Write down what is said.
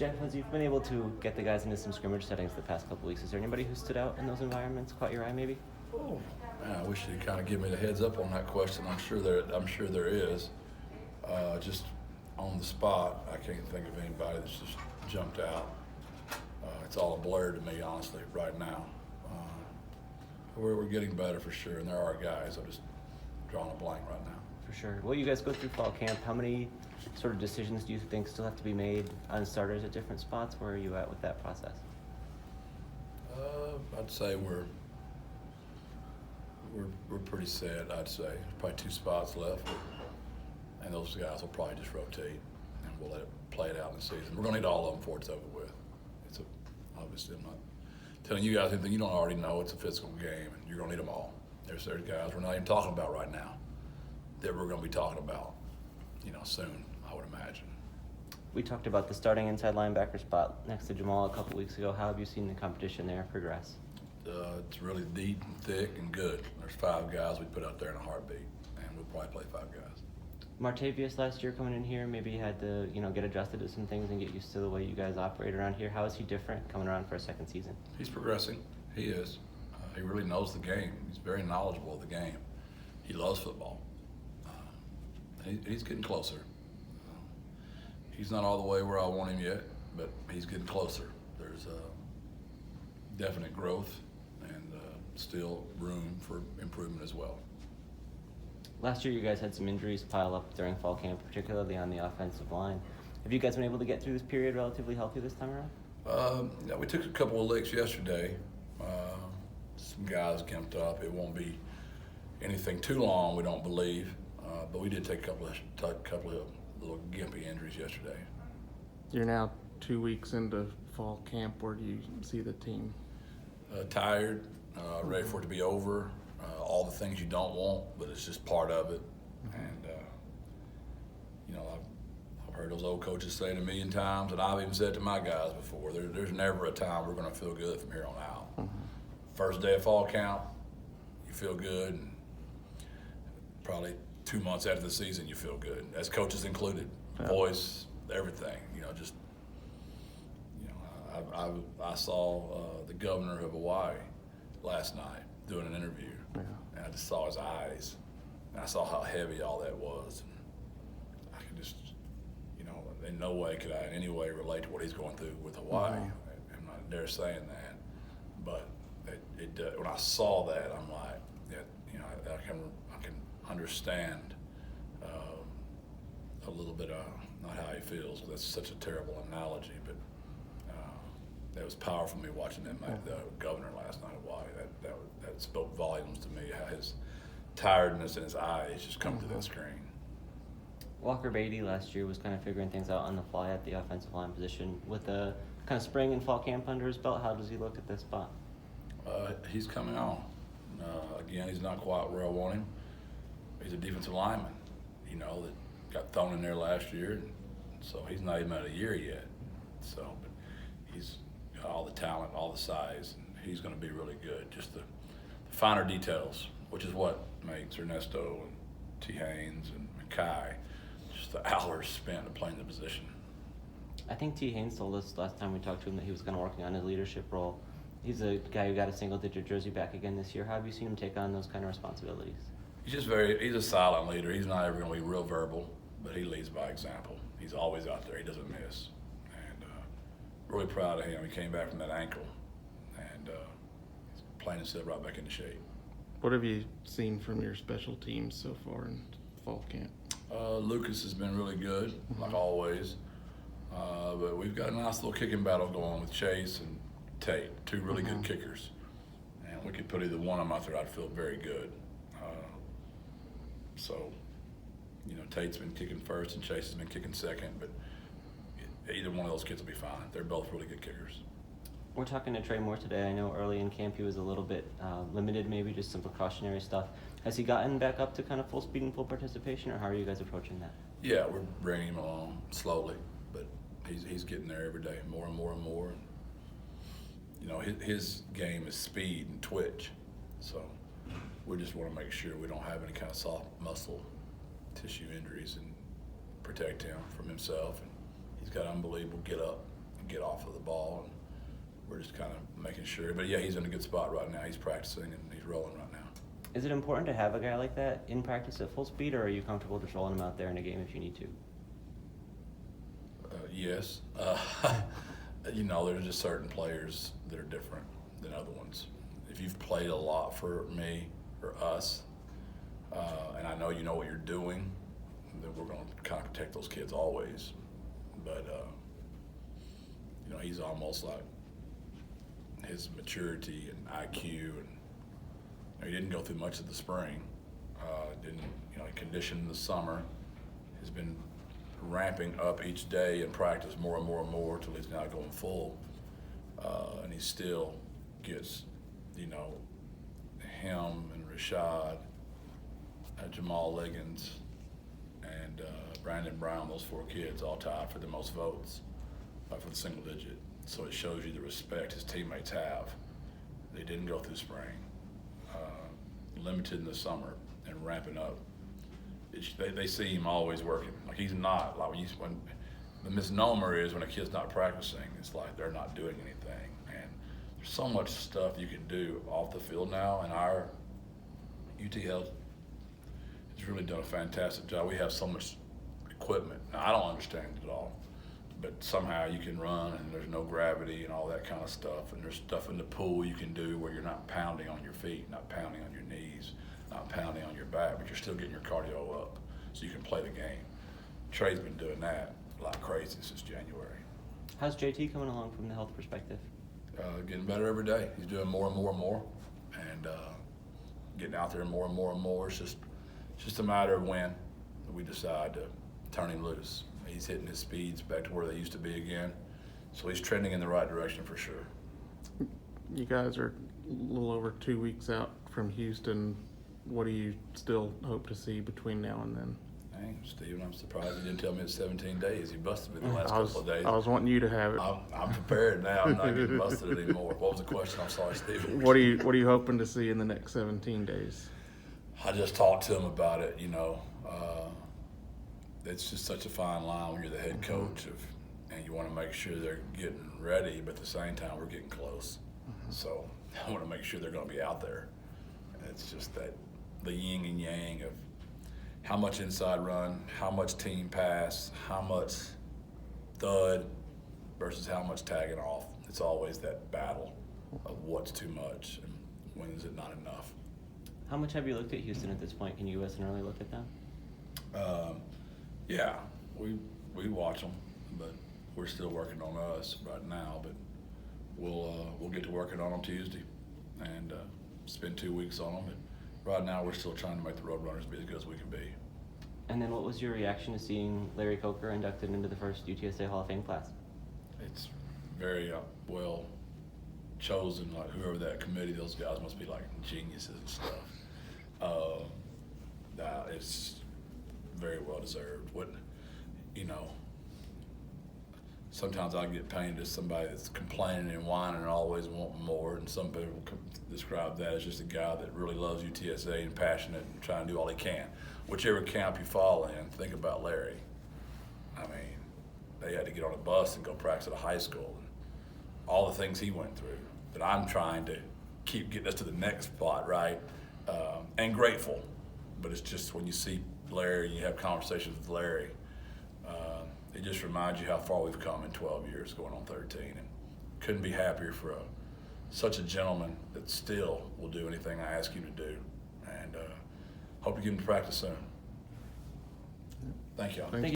Jeff, as you've been able to get the guys into some scrimmage settings the past couple weeks, is there anybody who stood out in those environments, caught your eye maybe? Oh, man, I wish you'd kind of give me the heads up on that question. I'm sure there is. Just on the spot, I can't think of anybody that's just jumped out. It's all a blur to me, honestly, right now. We're getting better for sure, and there are guys. I'm just drawing a blank right now. For sure. Well, you guys go through fall camp. How many sort of decisions do you think still have to be made on starters at different spots? Where are you at with that process? I'd say we're pretty set. I'd say probably 2 spots left, and those guys will probably just rotate, and we'll let it play it out in the season. We're gonna need all of them before it's over with. Obviously, I'm not telling you guys anything you don't already know. It's a physical game, and you're gonna need them all. There's guys we're not even talking about right now that we're gonna be talking about, soon, I would imagine. We talked about the starting inside linebacker spot next to Jamal a couple weeks ago. How have you seen the competition there progress? It's really deep and thick and good. There's 5 guys we put out there in a heartbeat, and we'll probably play 5 guys. Martavius last year coming in here, maybe he had to, get adjusted to some things and get used to the way you guys operate around here. How is he different coming around for a second season? He's progressing. He is. He really knows the game. He's very knowledgeable of the game. He loves football. He's getting closer. He's not all the way where I want him yet, but he's getting closer. There's definite growth and still room for improvement as well. Last year you guys had some injuries pile up during fall camp, particularly on the offensive line. Have you guys been able to get through this period relatively healthy this time around? Yeah, we took a couple of licks yesterday. Some guys camped up. It won't be anything too long, we don't believe. But we did take a couple of little gimpy injuries yesterday. You're now 2 weeks into fall camp. Where do you see the team? Tired, ready for it to be over. All the things you don't want, but it's just part of it. And I've heard those old coaches say it a million times, and I've even said it to my guys before. There's never a time we're going to feel good from here on out. Mm-hmm. First day of fall camp, you feel good, and probably 2 months after the season, you feel good. As coaches included, voice, everything. I saw the governor of Hawaii last night doing an interview, and I just saw his eyes, and I saw how heavy all that was. And I could just, in no way could I in any way relate to what he's going through with Hawaii. Mm-hmm. I'm not dare saying that, but when I saw that, I'm like, I can understand a little bit of not how he feels. That's such a terrible analogy, but that was powerful for me watching the governor last night of Hawaii. That spoke volumes to me, how his tiredness in his eyes just come through that screen. Walker Beatty last year was kind of figuring things out on the fly at the offensive line position. With a kind of spring and fall camp under his belt, how does he look at this spot? He's coming on. Again, he's not quite where I want him. He's a defensive lineman, that got thrown in there last year, and so he's not even at a year yet. So, but he's got all the talent, all the size, and he's going to be really good. Just the finer details, which is what makes Ernesto and T. Haynes and Kai, just the hours spent playing the position. I think T. Haynes told us last time we talked to him that he was kind of working on his leadership role. He's a guy who got a single-digit jersey back again this year. How have you seen him take on those kind of responsibilities? He's a silent leader. He's not ever going to be real verbal, but he leads by example. He's always out there. He doesn't miss. And really proud of him. He came back from that ankle, and he's playing himself right back into shape. What have you seen from your special teams so far in fall camp? Lucas has been really good, like always. But we've got a nice little kicking battle going with Chase and Tate, 2 really good kickers. And we could put either one of them out there, I'd feel very good. So, Tate's been kicking first and Chase has been kicking second, but either one of those kids will be fine. They're both really good kickers. We're talking to Trey Moore today. I know early in camp he was a little bit limited, maybe just some precautionary stuff. Has he gotten back up to kind of full speed and full participation, or how are you guys approaching that? Yeah, we're bringing him along slowly, but he's getting there every day, more and more and more. His game is speed and twitch, so we just want to make sure we don't have any kind of soft muscle tissue injuries and protect him from himself. And he's got unbelievable get up get off of the ball. And we're just kind of making sure. But yeah, he's in a good spot right now. He's practicing and he's rolling right now. Is it important to have a guy like that in practice at full speed, or are you comfortable just rolling him out there in a game if you need to? Yes. You know, there's just certain players that are different than other ones. If you've played a lot for me or us, and I know you know what you're doing, then we're going to kind of protect those kids always. But, you know, he's almost like his maturity and IQ, and you know, he didn't go through much of the spring. He conditioned in the summer. He's been ramping up each day and practice more and more and more till he's now going full. And he still gets, you know, him and Rashad, Jamal Liggins, and Brandon Brown, those 4 kids all tied for the most votes for the single digit. So it shows you the respect his teammates have. They didn't go through spring, limited in the summer and ramping up. They see him always working. Like he's not, like when the misnomer is when a kid's not practicing, it's like they're not doing anything. And there's so much stuff you can do off the field now, and our UT Health has really done a fantastic job. We have so much equipment. Now, I don't understand it at all, but somehow you can run and there's no gravity and all that kind of stuff. And there's stuff in the pool you can do where you're not pounding on your feet, not pounding on your knees, not pounding on your back, but you're still getting your cardio up so you can play the game. Trey's been doing that like crazy since January. How's JT coming along from the health perspective? Getting better every day. He's doing more and more and more, and getting out there more and more and more. It's just a matter of when we decide to turn him loose. He's hitting his speeds back to where they used to be again, so he's trending in the right direction for sure. You guys are a little over 2 weeks out from Houston. What do you still hope to see between now and then? Hey, Steven, I'm surprised he didn't tell me it's 17 days. He busted me the last couple of days. I was wanting you to have it. I'm prepared now. I'm not getting busted anymore. What was the question? I'm sorry, Steven. What are you hoping to see in the next 17 days? I just talked to him about it. You know, it's just such a fine line when you're the head coach and you want to make sure they're getting ready, but at the same time we're getting close. So I want to make sure they're going to be out there. And it's just that the yin and yang of how much inside run, how much team pass, how much thud versus how much tagging off. It's always that battle of what's too much and when is it not enough. How much have you looked at Houston at this point? Can you give us an early look at them? Yeah, we watch them, but we're still working on us right now. But we'll get to working on them Tuesday and spend 2 weeks on them. But right now, we're still trying to make the Roadrunners be as good as we can be. And then what was your reaction to seeing Larry Coker inducted into the first UTSA Hall of Fame class? It's very well chosen. Like whoever that committee, those guys must be like geniuses and stuff. It's very well deserved. Sometimes I get painted as somebody that's complaining and whining and always wanting more, and some people describe that as just a guy that really loves UTSA and passionate and trying to do all he can. Whichever camp you fall in, think about Larry. I mean, they had to get on a bus and go practice at a high school, and all the things he went through. But I'm trying to keep getting us to the next spot, right? And grateful. But it's just when you see Larry and you have conversations with Larry, it just reminds you how far we've come in 12 years, going on 13. And couldn't be happier for such a gentleman that still will do anything I ask him to do. And hope to get him to practice soon. Thank y'all. Thank you.